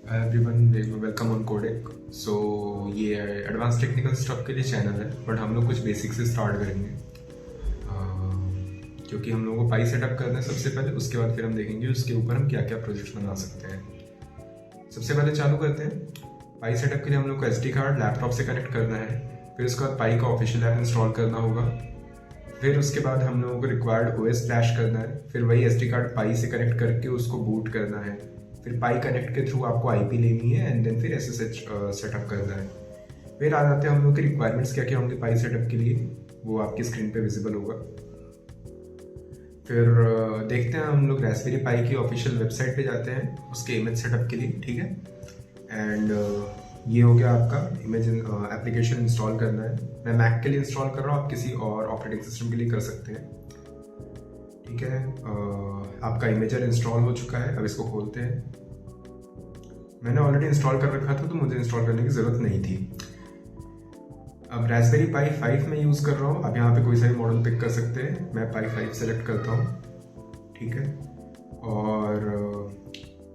Hi everyone, welcome on Codec. So ये advance technical stuff के लिए चैनल है, बट हम लोग कुछ बेसिक से स्टार्ट करेंगे। क्योंकि हम लोगों को पाई सेटअप करना है सबसे पहले, उसके बाद फिर हम देखेंगे उसके ऊपर हम क्या क्या प्रोजेक्ट्स बना सकते हैं। सबसे पहले चालू करते हैं। पाई सेटअप के लिए हम लोग को एसडी कार्ड लैपटॉप से कनेक्ट करना है, फिर उसके बाद पाई का ऑफिशियल ऐप इंस्टॉल करना होगा। फिर उसके बाद हम लोगों को रिक्वायर्ड ओएस फ्लैश करना है, फिर वही एसडी कार्ड पाई से कनेक्ट करके उसको बूट करना है। फिर पाई कनेक्ट के थ्रू आपको आईपी लेनी है एंड देन फिर एसएसएच सेटअप करना है। फिर आ जाते हैं हम लोग की रिक्वायरमेंट्स क्या क्या होंगे पाई सेटअप के लिए, वो आपकी स्क्रीन पे विजिबल होगा। फिर देखते हैं हम लोग रास्पबेरी पाई की ऑफिशियल वेबसाइट पे जाते हैं उसके इमेज सेटअप के लिए, ठीक है। एंड ये हो गया आपका इमेज एप्लीकेशन इंस्टॉल करना है। मैं मैक के लिए इंस्टॉल कर रहा हूँ, आप किसी और ऑपरेटिंग सिस्टम के लिए कर सकते हैं, ठीक है। आपका इमेजर इंस्टॉल हो चुका है, अब इसको खोलते हैं। मैंने ऑलरेडी इंस्टॉल कर रखा था तो मुझे इंस्टॉल करने की ज़रूरत नहीं थी। अब रास्पबेरी पाई 5 में यूज़ कर रहा हूँ। आप यहाँ पे कोई सा भी मॉडल पिक कर सकते हैं। मैं पाई 5 सेलेक्ट करता हूँ, ठीक है। और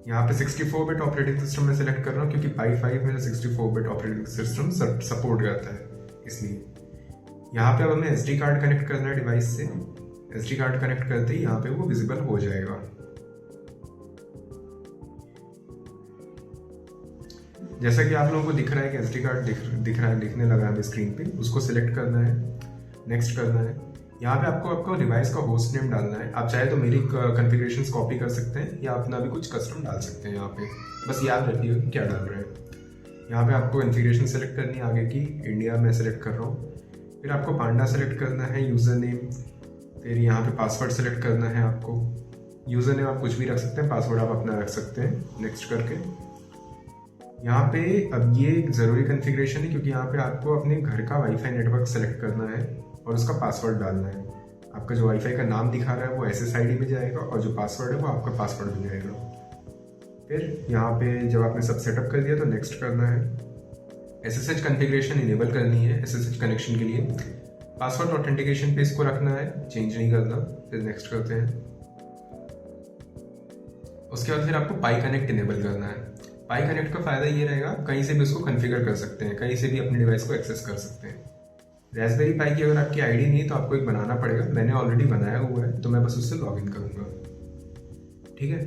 यहाँ पे 64 बिट ऑपरेटिंग सिस्टम में सेलेक्ट कर रहा हूँ क्योंकि पाई 5 में 64 बिट ऑपरेटिंग सिस्टम सपोर्ट करता है, इसलिए। यहाँ पे अब हमें एसडी कार्ड कनेक्ट करना है डिवाइस से। एसडी कार्ड कनेक्ट करते ही यहाँ पे वो विजिबल हो जाएगा। जैसा कि आप लोगों को दिख रहा है कि एसडी कार्ड दिख रहा है, दिखने लगा है स्क्रीन पे। उसको सिलेक्ट करना है, नेक्स्ट करना है। यहाँ पे आपको डिवाइस का होस्ट नेम डालना है। आप चाहे तो मेरी कॉन्फ़िगरेशंस कॉपी कर सकते हैं या अपना भी कुछ कस्टम डाल सकते हैं। यहाँ पे बस याद रखिए क्या डाल रहे हैं। यहाँ पे आपको कॉन्फ़िगरेशन सेलेक्ट करनी है आगे की। इंडिया में सेलेक्ट कर रहा हूँ। फिर आपको पांडा सेलेक्ट करना है, यूज़र नेम। फिर यहाँ पे पासवर्ड सेलेक्ट करना है आपको। यूज़र नेम आप कुछ भी रख सकते हैं, पासवर्ड आप अपना रख सकते हैं, नेक्स्ट करके। यहाँ पे अब ये एक ज़रूरी कॉन्फ़िगरेशन है क्योंकि यहाँ पे आपको अपने घर का वाईफाई नेटवर्क सेलेक्ट करना है और उसका पासवर्ड डालना है। आपका जो वाईफाई का नाम दिखा रहा है वो SSID में जाएगा और जो पासवर्ड है वो आपका पासवर्ड में जाएगा। फिर यहाँ पे जब आपने सब सेटअप कर दिया तो नेक्स्ट करना है। SSH कॉन्फ़िगरेशन इनेबल करनी है SSH कनेक्शन के लिए। पासवर्ड ऑथेंटिकेशन पे इसको रखना है, चेंज नहीं करना। फिर नेक्स्ट करते हैं। उसके बाद फिर आपको पाई कनेक्ट इनेबल करना है। पाई कनेक्ट का फ़ायदा ये रहेगा, कहीं से भी उसको कॉन्फ़िगर कर सकते हैं, कहीं से भी अपने डिवाइस को एक्सेस कर सकते हैं। रास्पबेरी पाई की अगर आपकी आईडी नहीं है तो आपको एक बनाना पड़ेगा। मैंने ऑलरेडी बनाया हुआ है तो मैं बस उससे लॉगिन करूँगा, ठीक है।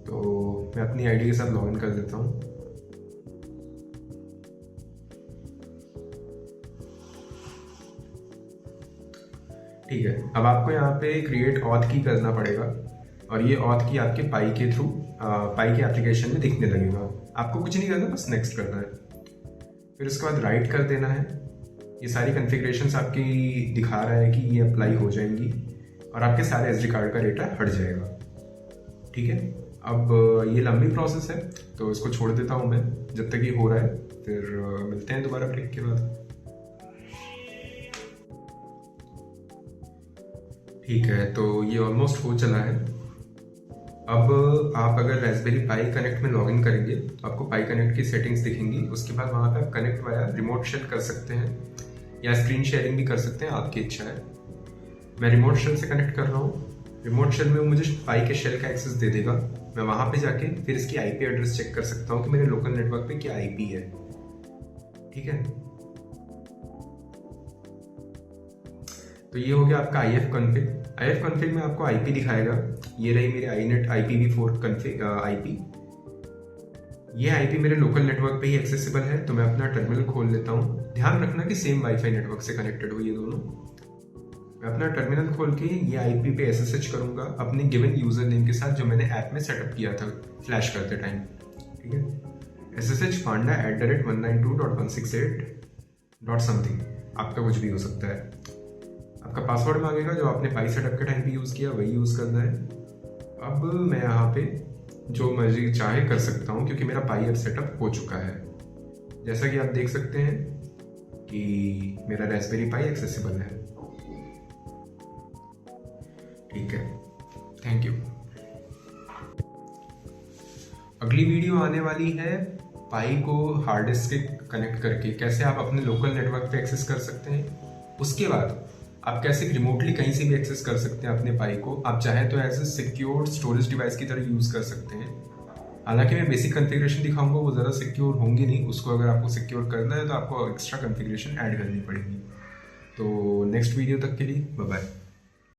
तो मैं अपनी आईडी के साथ लॉगिन कर देता हूँ। ठीक है, अब आपको यहाँ पे क्रिएट ऑथ की करना पड़ेगा और ये ऑथ की आपके पाई के थ्रू पाई के एप्लीकेशन में दिखने लगेगा। आपको कुछ नहीं करना, बस नेक्स्ट करना है। फिर उसके बाद राइट कर देना है। ये सारी कॉन्फ़िगरेशंस आपकी दिखा रहा है कि ये अप्लाई हो जाएंगी और आपके सारे एसडी कार्ड का डेटा हट जाएगा, ठीक है। अब ये लंबी प्रोसेस है तो इसको छोड़ देता हूँ मैं जब तक ये हो रहा है। फिर मिलते हैं दोबारा ब्रेक के बाद। ठीक है, तो ये ऑलमोस्ट हो चला है। अब आप अगर रास्पबेरी पाई कनेक्ट में लॉगिन करेंगे तो आपको पाई कनेक्ट की सेटिंग्स दिखेंगी। उसके बाद वहाँ पे आप कनेक्ट वाया रिमोट शेल कर सकते हैं या स्क्रीन शेयरिंग भी कर सकते हैं, आपकी इच्छा है। मैं रिमोट शेल से कनेक्ट कर रहा हूँ। रिमोट शेल में वो मुझे पाई के शेल का एक्सेस दे देगा। मैं वहाँ पे जाके फिर इसकी IP एड्रेस चेक कर सकता हूँ कि मेरे लोकल नेटवर्क पे क्या IP है, ठीक है। तो ये हो गया आपका IF कॉन्फ़िग में आपको IP दिखाएगा। ये रही मेरी iNet IPv4 कॉन्फ़िग IP। ये IP मेरे लोकल नेटवर्क पे ही एक्सेसिबल है। तो मैं अपना टर्मिनल खोल लेता हूँ। ध्यान रखना कि सेम वाईफाई नेटवर्क से कनेक्टेड हो ये दोनों। मैं अपना टर्मिनल खोल के ये IP पे SSH करूँगा अपने गिवन यूज़र नेम के साथ जो मैंने ऐप में सेटअप किया था फ्लैश करते टाइम, ठीक है। SSH panda@192.168.something, आपका कुछ भी हो सकता है। आपका पासवर्ड मांगेगा जो आपने पाई सेटअप के टाइम पे यूज़ किया, वही यूज़ करना है। अब मैं यहाँ पे जो मर्जी चाहे कर सकता हूँ क्योंकि मेरा पाई अब सेटअप हो चुका है। जैसा कि आप देख सकते हैं कि मेरा रास्पबेरी पाई एक्सेसिबल है, ठीक है। Thank you. अगली वीडियो आने वाली है पाई को हार्ड डिस्क से कनेक्ट करके कैसे आप अपने लोकल नेटवर्क पे एक्सेस कर सकते हैं। उसके बाद आप कैसे रिमोटली कहीं से भी एक्सेस कर सकते हैं अपने पाई को। आप चाहे तो as a secure storage device की तरह यूज़ कर सकते हैं। हालांकि मैं बेसिक कॉन्फ़िगरेशन दिखाऊंगा, वो ज़्यादा सिक्योर होंगी नहीं, उसको अगर आपको सिक्योर करना है तो आपको एक्स्ट्रा कॉन्फ़िगरेशन ऐड करनी पड़ेगी। तो नेक्स्ट वीडियो तक के लिए बाय बाय।